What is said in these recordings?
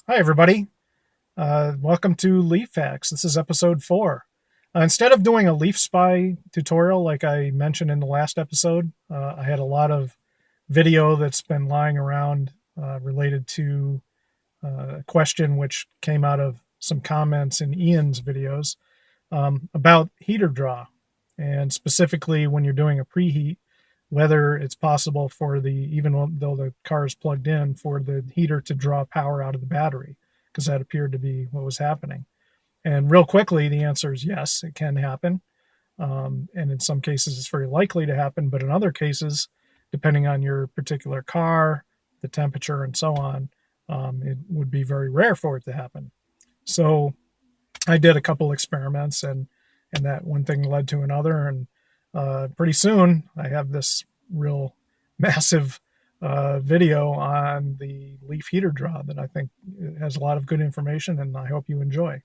Hi, everybody. Welcome to LEAFHacks. This is episode 4. Instead of doing a Leaf Spy tutorial like I mentioned in the last episode, I had a lot of video that's been lying around related to a question which came out of some comments in Ian's videos about heater draw. And specifically, when you're doing a preheat, whether it's possible for even though the car is plugged in, for the heater to draw power out of the battery, because that appeared to be what was happening. And real quickly, the answer is yes, it can happen. And in some cases, it's very likely to happen. But in other cases, depending on your particular car, the temperature, and so on, it would be very rare for it to happen. So I did a couple experiments, and that one thing led to another, and pretty soon I have this real massive video on the Leaf heater draw that I think has a lot of good information, and I hope you enjoy.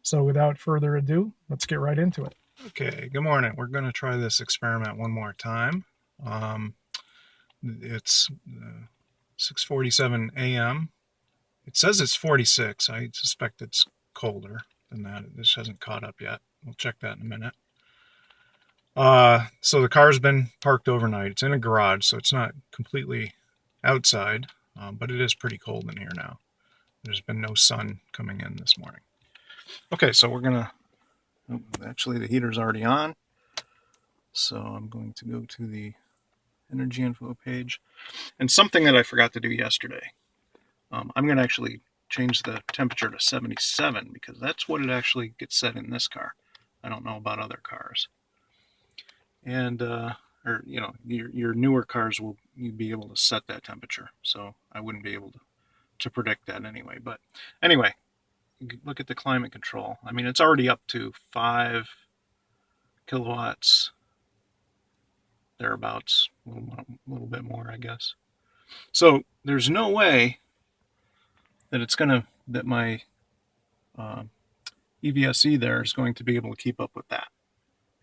So without further ado, let's get right into it. Okay, good morning. We're going to try this experiment one more time. It's 6:47 a.m. It says it's 46. I suspect it's colder than that. This hasn't caught up yet. We'll check that in a minute. So the car's been parked overnight. It's in a garage, so it's not completely outside, but it is pretty cold in here now. There's been no sun coming in this morning. Okay, so we're gonna, actually the heater's already on. So I'm going to go to the energy info page. And something that I forgot to do yesterday, I'm going to actually change the temperature to 77 because that's what it actually gets set in this car. I don't know about other cars. And, or, you know, your newer cars will you be able to set that temperature. So I wouldn't be able to predict that anyway. But anyway, look at the climate control. I mean, it's already up to 5 kilowatts, thereabouts, a little bit more, I guess. So there's no way that that my EVSE there is going to be able to keep up with that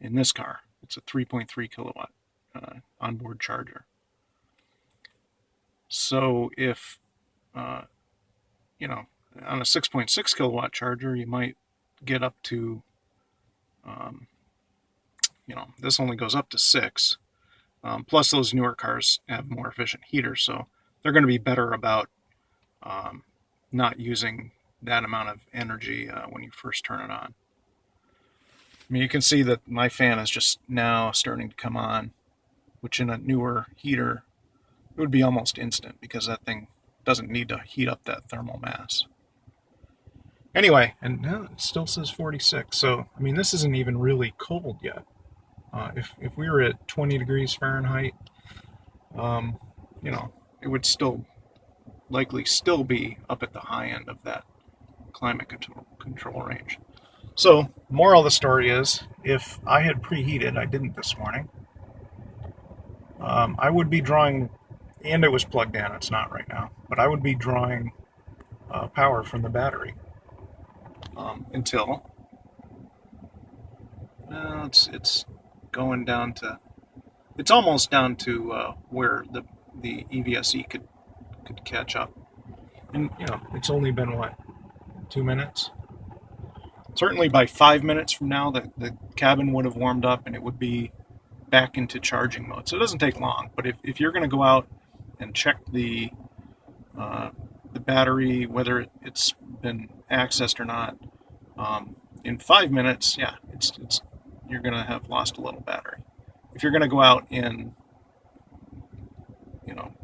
in this car. It's a 3.3 kilowatt onboard charger. So if, you know, on a 6.6 kilowatt charger, you might get up to, you know, this only goes up to 6. Plus those newer cars have more efficient heaters, so they're going to be better about not using that amount of energy when you first turn it on. I mean, you can see that my fan is just now starting to come on, which in a newer heater, it would be almost instant because that thing doesn't need to heat up that thermal mass. Anyway, and now it still says 46. So, I mean, this isn't even really cold yet. If we were at 20 degrees Fahrenheit, you know, it would likely still be up at the high end of that climate control range. So, moral of the story is, if I had preheated, I didn't this morning, I would be drawing, and it was plugged in, it's not right now, but I would be drawing power from the battery until, it's going down to, it's almost down to where the EVSE could catch up. And, you know, it's only been, what, 2 minutes? Certainly by 5 minutes from now, the cabin would have warmed up and it would be back into charging mode. So it doesn't take long. But if you're going to go out and check the battery, whether it's been accessed or not, in 5 minutes, yeah, it's you're going to have lost a little battery. If you're going to go out in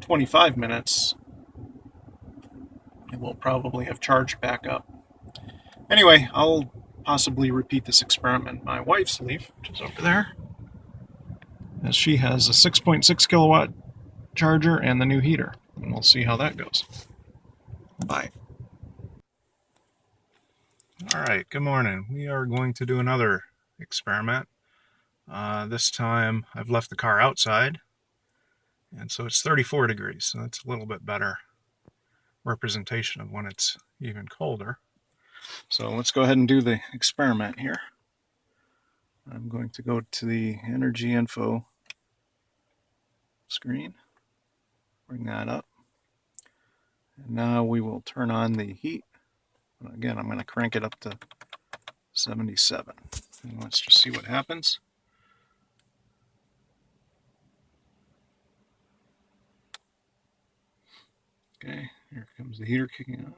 25 minutes, it will probably have charged back up. Anyway, I'll possibly repeat this experiment. My wife's Leaf, which is over there, as she has a 6.6 kilowatt charger and the new heater, and we'll see how that goes. Bye. All right, good morning. We are going to do another experiment. This time I've left the car outside, and so it's 34 degrees, so that's a little bit better representation of when it's even colder. So let's go ahead and do the experiment here. I'm going to go to the energy info screen, bring that up, and now we will turn on the heat. Again, I'm going to crank it up to 77. And let's just see what happens. Okay, here comes the heater kicking on.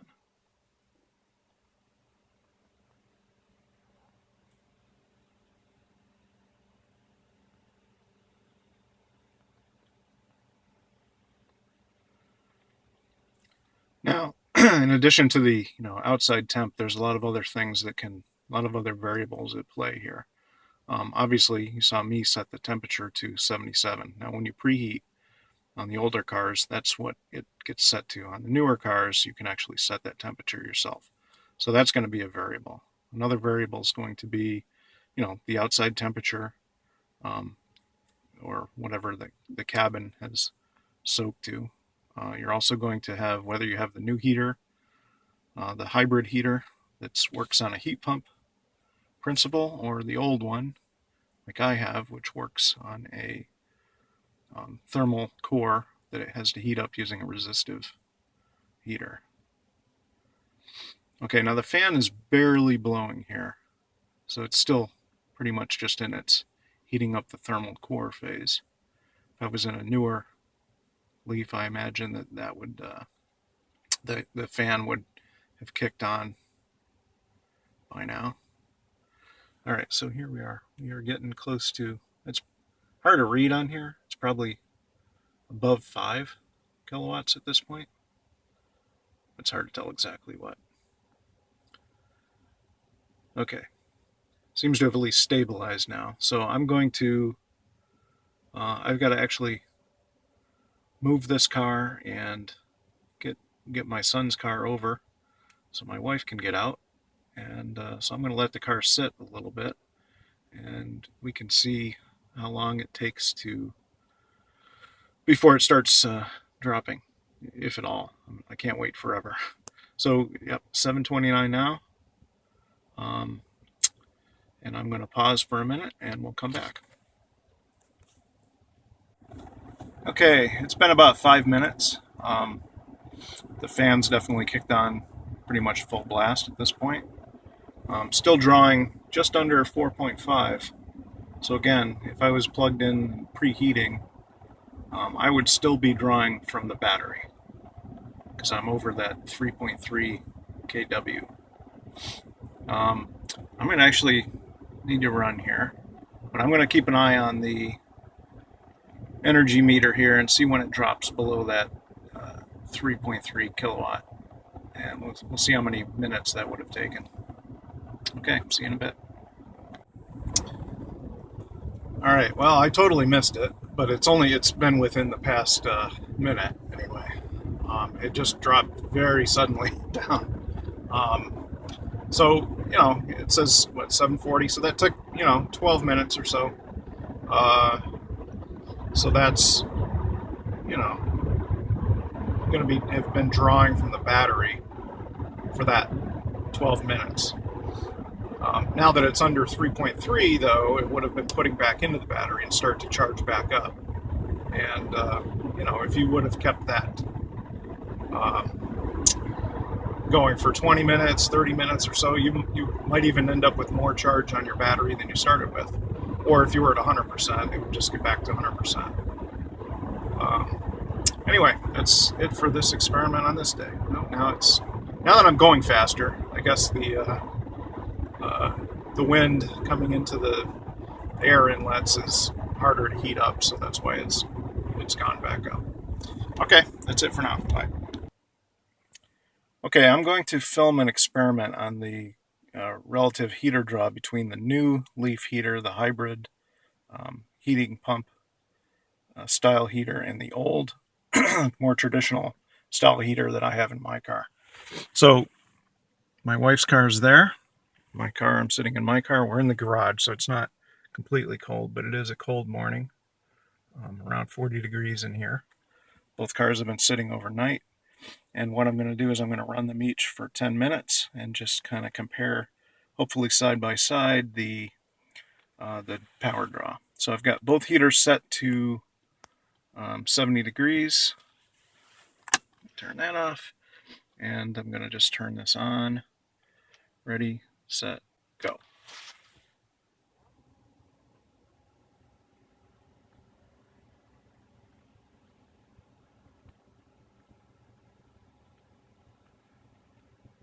Now, in addition to the outside temp, there's a lot of other things a lot of other variables at play here. Obviously, you saw me set the temperature to 77. Now, when you preheat on the older cars, that's what it gets set to. On the newer cars, you can actually set that temperature yourself. So that's going to be a variable. Another variable is going to be, the outside temperature, or whatever the cabin has soaked to. You're also going to have whether you have the new heater, the hybrid heater that works on a heat pump principle, or the old one like I have, which works on a thermal core that it has to heat up using a resistive heater. Okay, now the fan is barely blowing here, so it's still pretty much just in its heating up the thermal core phase. If I was in a newer Leaf, I imagine that would the fan would have kicked on by now. All right, so here we are. We are getting close to. It's hard to read on here. It's probably above 5 kilowatts at this point. It's hard to tell exactly what. Okay, seems to have at least stabilized now. So I'm going to. I've got to actually move this car and get my son's car over so my wife can get out. And so I'm going to let the car sit a little bit, and we can see how long it takes before it starts dropping, if at all. I can't wait forever. So, yep, 7:29 now. And I'm going to pause for a minute, and we'll come back. Okay, it's been about 5 minutes. The fan's definitely kicked on pretty much full blast at this point. Still drawing just under 4.5. So again, if I was plugged in preheating, I would still be drawing from the battery because I'm over that 3.3 kW. I'm going to actually need to run here, but I'm going to keep an eye on the energy meter here and see when it drops below that 3.3 kilowatt, and we'll see how many minutes that would have taken. Okay, see you in a bit. All right, well, I totally missed it, but it's been within the past minute anyway. It just dropped very suddenly down. So it says 7:40, so that took 12 minutes or so. So that's going to have been drawing from the battery for that 12 minutes. Now that it's under 3.3, though, it would have been putting back into the battery and start to charge back up. And if you would have kept that going for 20 minutes, 30 minutes or so, you might even end up with more charge on your battery than you started with. Or if you were at 100%, it would just get back to 100%. Anyway, that's it for this experiment on this day. Now that I'm going faster, I guess the wind coming into the air inlets is harder to heat up, so that's why it's gone back up. Okay, that's it for now. Bye. Okay, I'm going to film an experiment on the relative heater draw between the new Leaf heater, the hybrid heating pump style heater, and the old, more traditional style heater that I have in my car. So my wife's car is there. My car, I'm sitting in my car. We're in the garage, so it's not completely cold, but it is a cold morning. Around 40 degrees in here. Both cars have been sitting overnight. And what I'm going to do is I'm going to run them each for 10 minutes and just kind of compare, hopefully side by side, the power draw. So I've got both heaters set to 70 degrees. Turn that off. And I'm going to just turn this on. Ready, set, go.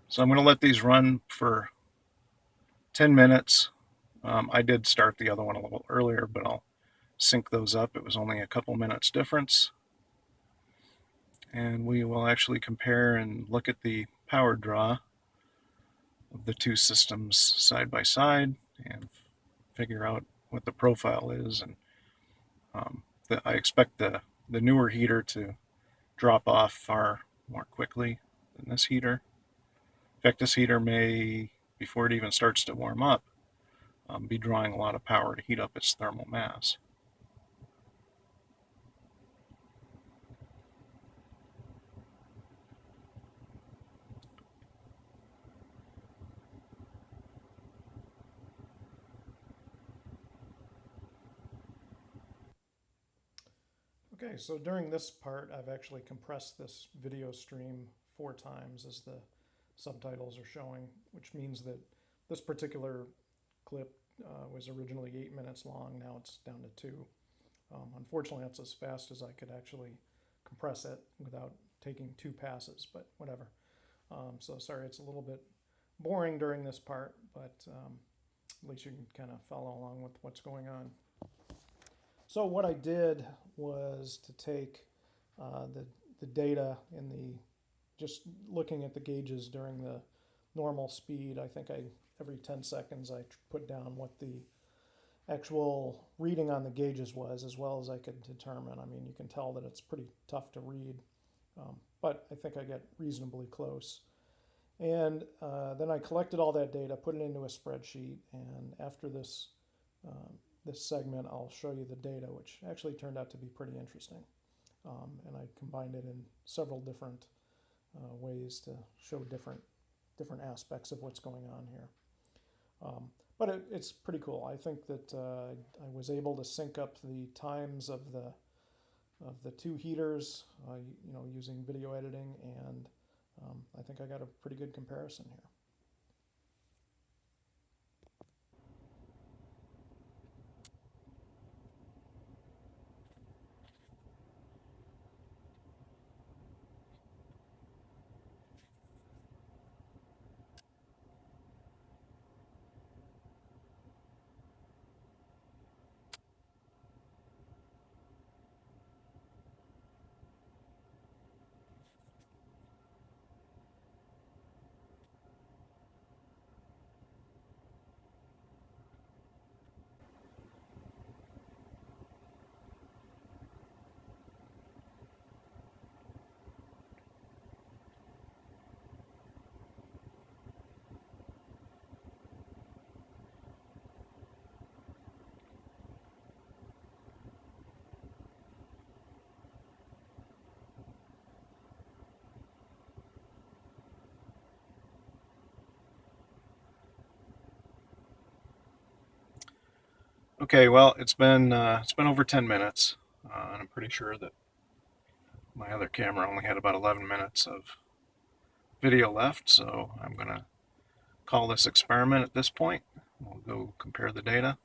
So I'm going to let these run for 10 minutes. I did start the other one a little earlier, but I'll sync those up. It was only a couple minutes difference. And we will actually compare and look at the power draw of the two systems side by side and figure out what the profile is. And I expect the newer heater to drop off far more quickly than this heater. In fact, this heater may, before it even starts to warm up, be drawing a lot of power to heat up its thermal mass. Okay, so during this part, I've actually compressed this video stream 4 times as the subtitles are showing, which means that this particular clip was originally 8 minutes long. Now it's down to 2. Unfortunately, that's as fast as I could actually compress it without taking 2 passes, but whatever. So sorry, it's a little bit boring during this part, but at least you can kind of follow along with what's going on. So what I did was to take the data in the, just looking at the gauges during the normal speed. I think every 10 seconds I put down what the actual reading on the gauges was, as well as I could determine. I mean, you can tell that it's pretty tough to read, but I think I get reasonably close. And then I collected all that data, put it into a spreadsheet, and after this this segment, I'll show you the data, which actually turned out to be pretty interesting. And I combined it in several different ways to show different aspects of what's going on here. But it's pretty cool. I think that I was able to sync up the times of the 2 heaters, using video editing, and I think I got a pretty good comparison here. Okay, well, it's been over 10 minutes, and I'm pretty sure that my other camera only had about 11 minutes of video left, so I'm gonna call this experiment at this point. We'll go compare the data.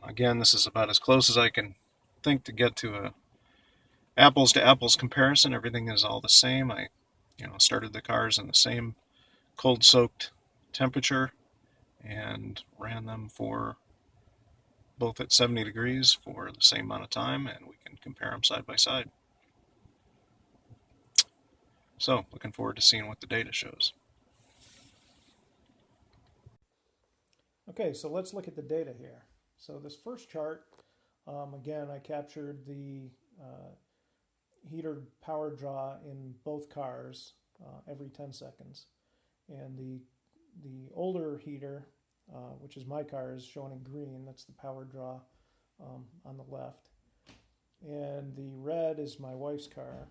Again, this is about as close as I can think to get to a apples to apples comparison. Everything is all the same. I started the cars in the same cold soaked temperature and ran them for both at 70 degrees for the same amount of time, and we can compare them side by side. So looking forward to seeing what the data shows. Okay, so let's look at the data here. So this first chart, again, I captured the heater power draw in both cars every 10 seconds. And the older heater, which is my car, is shown in green. That's the power draw on the left. And the red is my wife's car,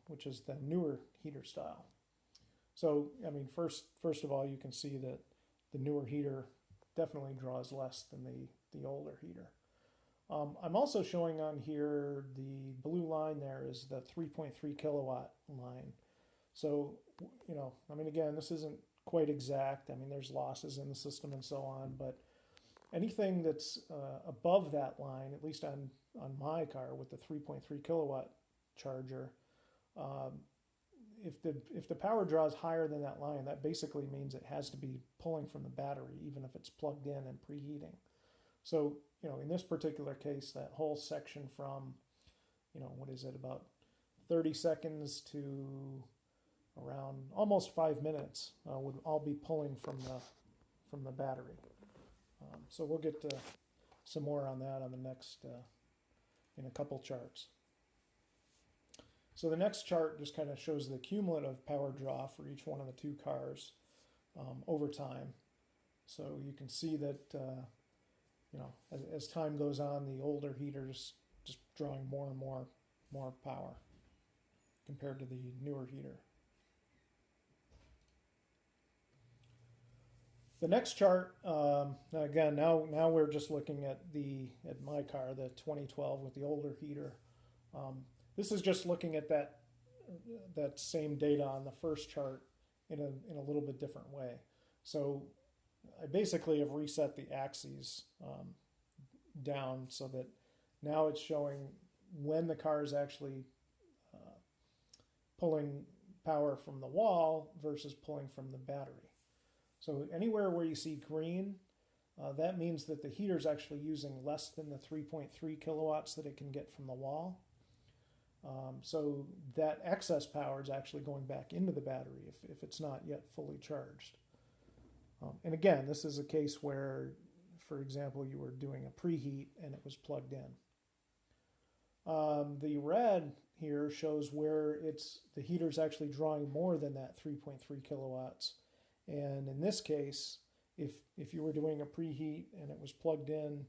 which is the newer heater style. So, I mean, first of all, you can see that the newer heater definitely draws less than the older heater. I'm also showing on here the blue line there is the 3.3 kilowatt line. So, I mean, again, this isn't quite exact. I mean, there's losses in the system and so on, but anything that's above that line, at least on my car with the 3.3 kilowatt charger, if the power draw is higher than that line, that basically means it has to be pulling from the battery, even if it's plugged in and preheating. So, in this particular case, that whole section from, what is it, about 30 seconds to around almost 5 minutes would all be pulling from the battery. So we'll get to some more on that on the next, in a couple charts. So the next chart just kind of shows the cumulative power draw for each one of the two cars over time. So you can see that, as time goes on, the older heater's just drawing more and more power compared to the newer heater. The next chart, again, now we're just looking at my car, the 2012 with the older heater. This is just looking at that same data on the first chart in a little bit different way. So I basically have reset the axes down so that now it's showing when the car is actually pulling power from the wall versus pulling from the battery. So anywhere where you see green, that means that the heater is actually using less than the 3.3 kilowatts that it can get from the wall. So that excess power is actually going back into the battery if it's not yet fully charged. And again, this is a case where, for example, you were doing a preheat and it was plugged in. The red here shows where the heater's actually drawing more than that 3.3 kilowatts. And in this case, if you were doing a preheat and it was plugged in,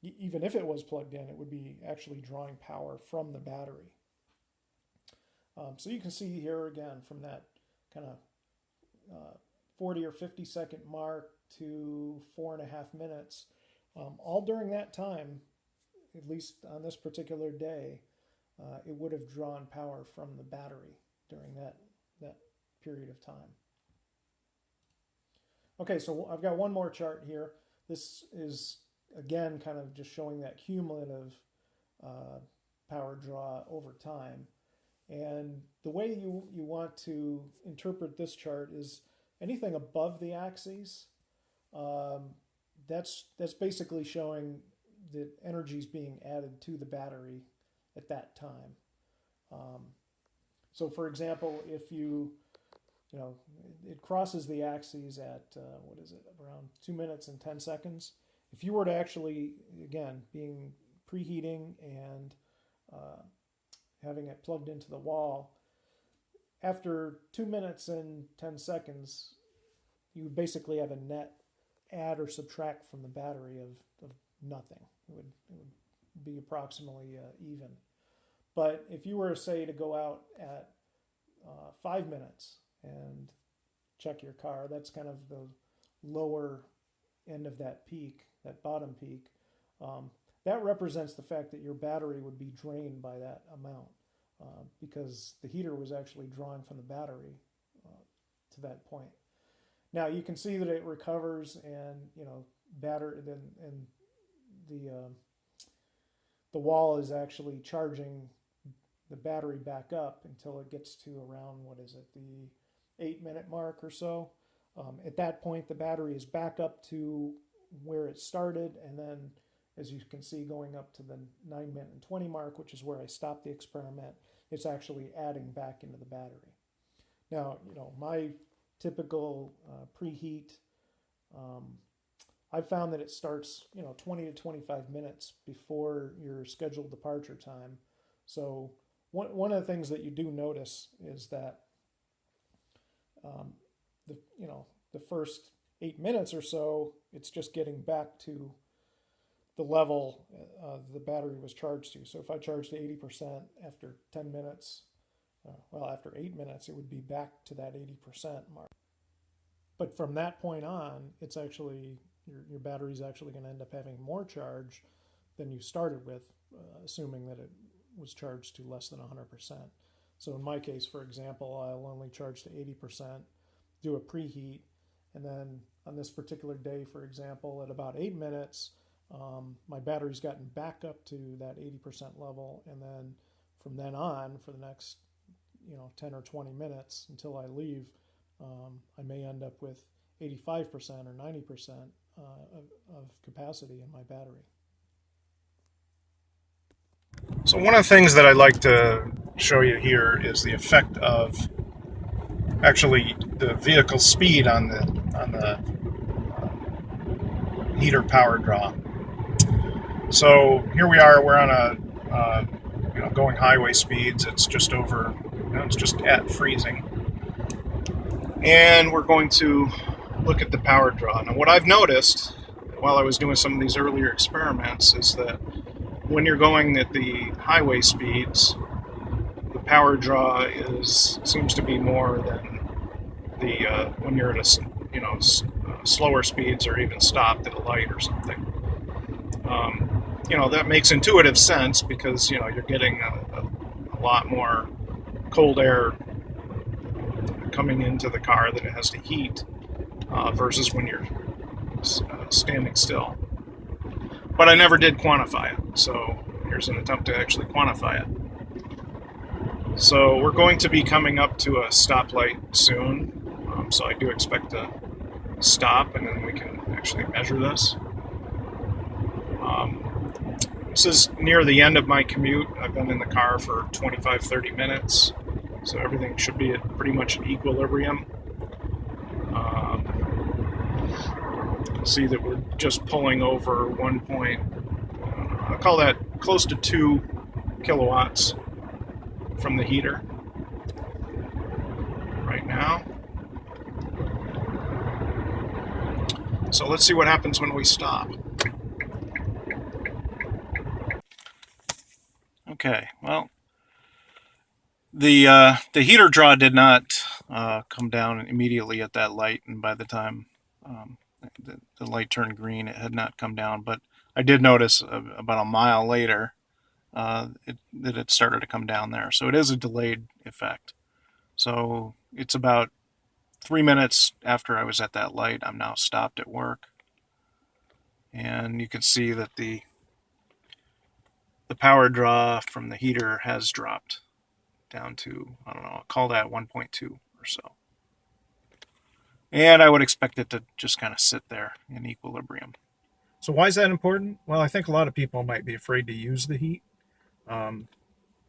even if it was plugged in, it would be actually drawing power from the battery. So you can see here again from that kind of 40 or 50 second mark to 4.5 minutes, all during that time, at least on this particular day, it would have drawn power from the battery during that period of time. Okay, so I've got one more chart here. This is, again, kind of just showing that cumulative power draw over time. And the way you want to interpret this chart is anything above the axes, that's basically showing that energy is being added to the battery at that time. So for example, if it crosses the axes at, around 2 minutes and 10 seconds. If you were to actually, again, being preheating and having it plugged into the wall, after 2 minutes and 10 seconds, you would basically have a net add or subtract from the battery of nothing. It would be approximately even. But if you were, say, to go out at 5 minutes and check your car, that's kind of the lower end of that peak, that bottom peak. That represents the fact that your battery would be drained by that amount because the heater was actually drawing from the battery to that point. Now you can see that it recovers and the wall is actually charging the battery back up until it gets to around, the 8-minute mark or so. At that point, the battery is back up to where it started, and then, as you can see, going up to the 9-minute and 20 mark, which is where I stopped the experiment, it's actually adding back into the battery. Now, my typical preheat, I've found that it starts, 20 to 25 minutes before your scheduled departure time. So one of the things that you do notice is that the first 8 minutes or so, it's just getting back to the level the battery was charged to. So if I charged to 80% after 10 minutes, after 8 minutes, it would be back to that 80% mark. But from that point on, it's actually, your battery's actually going to end up having more charge than you started with, assuming that it was charged to less than 100%. So in my case, for example, I'll only charge to 80%. do a preheat, and then on this particular day, for example, at about 8 minutes, my battery's gotten back up to that 80% level, and then from then on, for the next 10 or 20 minutes until I leave, I may end up with 85% or 90% of capacity in my battery. So one of the things that I'd like to show you here is the effect of actually the vehicle speed on the heater power draw. So here we are. We're on a going highway speeds. It's just over. It's just at freezing, and we're going to look at the power draw. Now, what I've noticed while I was doing some of these earlier experiments is that when you're going at the highway speeds, the power draw seems to be more than the when you're at slower speeds or even stopped at a light or something. That makes intuitive sense because you're getting a lot more cold air coming into the car that it has to heat versus when you're standing still. But I never did quantify it, so here's an attempt to actually quantify it. So we're going to be coming up to a stoplight soon, so I do expect to stop, and then we can actually measure this. This is near the end of my commute. I've been in the car for 25-30 minutes, so everything should be at pretty much an equilibrium. See that we're just pulling over 1 point, I'll call that close to 2 kilowatts from the heater right now. So let's see what happens when we stop. Okay, well, the heater draw did not come down immediately at that light, and by the time the light turned green, it had not come down. But I did notice about a mile later that it started to come down there. So it is a delayed effect. So it's about 3 minutes after I was at that light. I'm now stopped at work, and you can see that the power draw from the heater has dropped down to, I don't know, I'll call that 1.2 or so. And I would expect it to just kind of sit there in equilibrium. So why is that important? Well, I think a lot of people might be afraid to use the heat.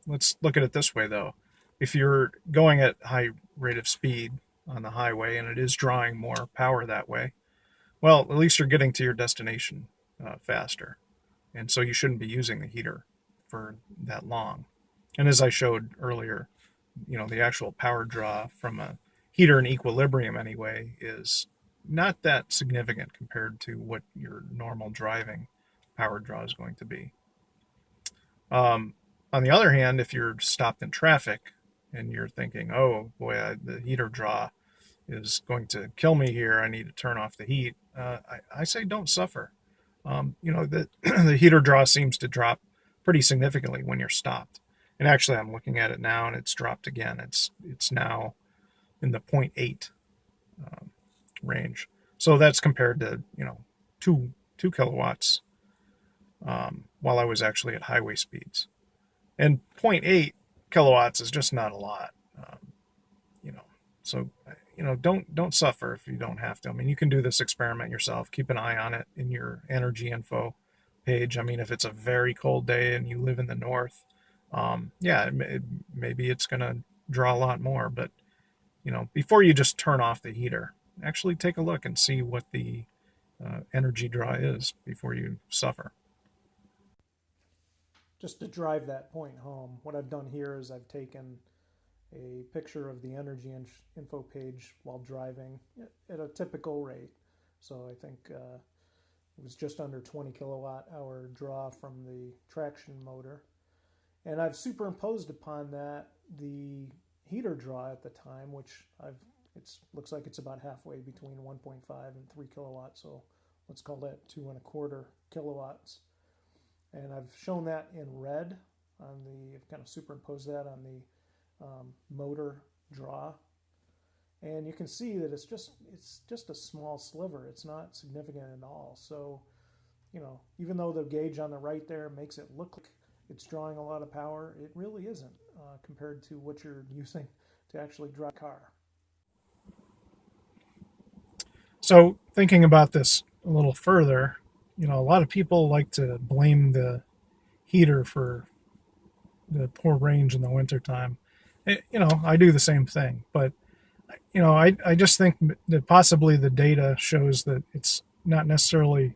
Let's look at it this way, though. If you're going at high rate of speed on the highway and it is drawing more power that way, well, at least you're getting to your destination faster. And so you shouldn't be using the heater for that long. And as I showed earlier, the actual power draw from a heater in equilibrium anyway is not that significant compared to what your normal driving power draw is going to be. On the other hand, if you're stopped in traffic and you're thinking, oh boy, the heater draw is going to kill me here, I need to turn off the heat, I say don't suffer. The heater draw seems to drop pretty significantly when you're stopped. And actually, I'm looking at it now, and it's dropped again. It's now in the 0.8 range. So that's compared to 2 kilowatts while I was actually at highway speeds. And 0.8 kilowatts is just not a lot. So don't suffer if you don't have to. I mean, you can do this experiment yourself. Keep an eye on it in your energy info page. I mean, if it's a very cold day and you live in the north, maybe it's going to draw a lot more. But before you just turn off the heater, actually take a look and see what the energy draw is before you suffer. Just to drive that point home, what I've done here is I've taken a picture of the energy info page while driving at a typical rate. So I think it was just under 20 kilowatt hour draw from the traction motor. And I've superimposed upon that the heater draw at the time, which looks like it's about halfway between 1.5 and 3 kilowatts. So let's call that 2.25 kilowatts. And I've shown that in red I've kind of superimposed that on the motor draw. And you can see that it's just a small sliver. It's not significant at all. So, even though the gauge on the right there makes it look like it's drawing a lot of power, it really isn't compared to what you're using to actually drive a car. So, thinking about this a little further, a lot of people like to blame the heater for the poor range in the wintertime. I do the same thing, but I just think that possibly the data shows that it's not necessarily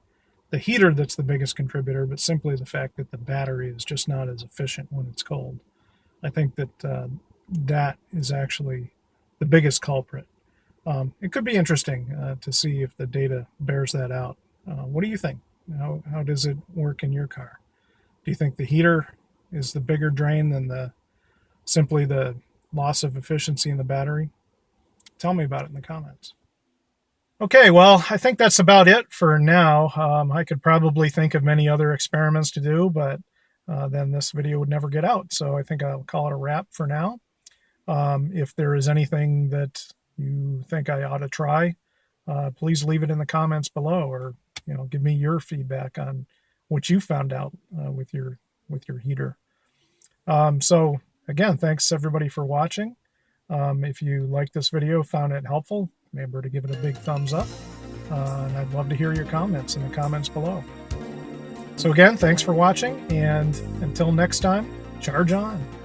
the heater that's the biggest contributor, but simply the fact that the battery is just not as efficient when it's cold. I think that that is actually the biggest culprit. It could be interesting to see if the data bears that out. What do you think? How does it work in your car? Do you think the heater is the bigger drain than simply the loss of efficiency in the battery? Tell me about it in the comments. Okay, well, I think that's about it for now. I could probably think of many other experiments to do, but then this video would never get out. So I think I'll call it a wrap for now. If there is anything that you think I ought to try, please leave it in the comments below, or give me your feedback on what you found out with your heater. So again, thanks everybody for watching. If you liked this video, found it helpful, remember to give it a big thumbs up. And I'd love to hear your comments in the comments below. So again, thanks for watching, and until next time, charge on.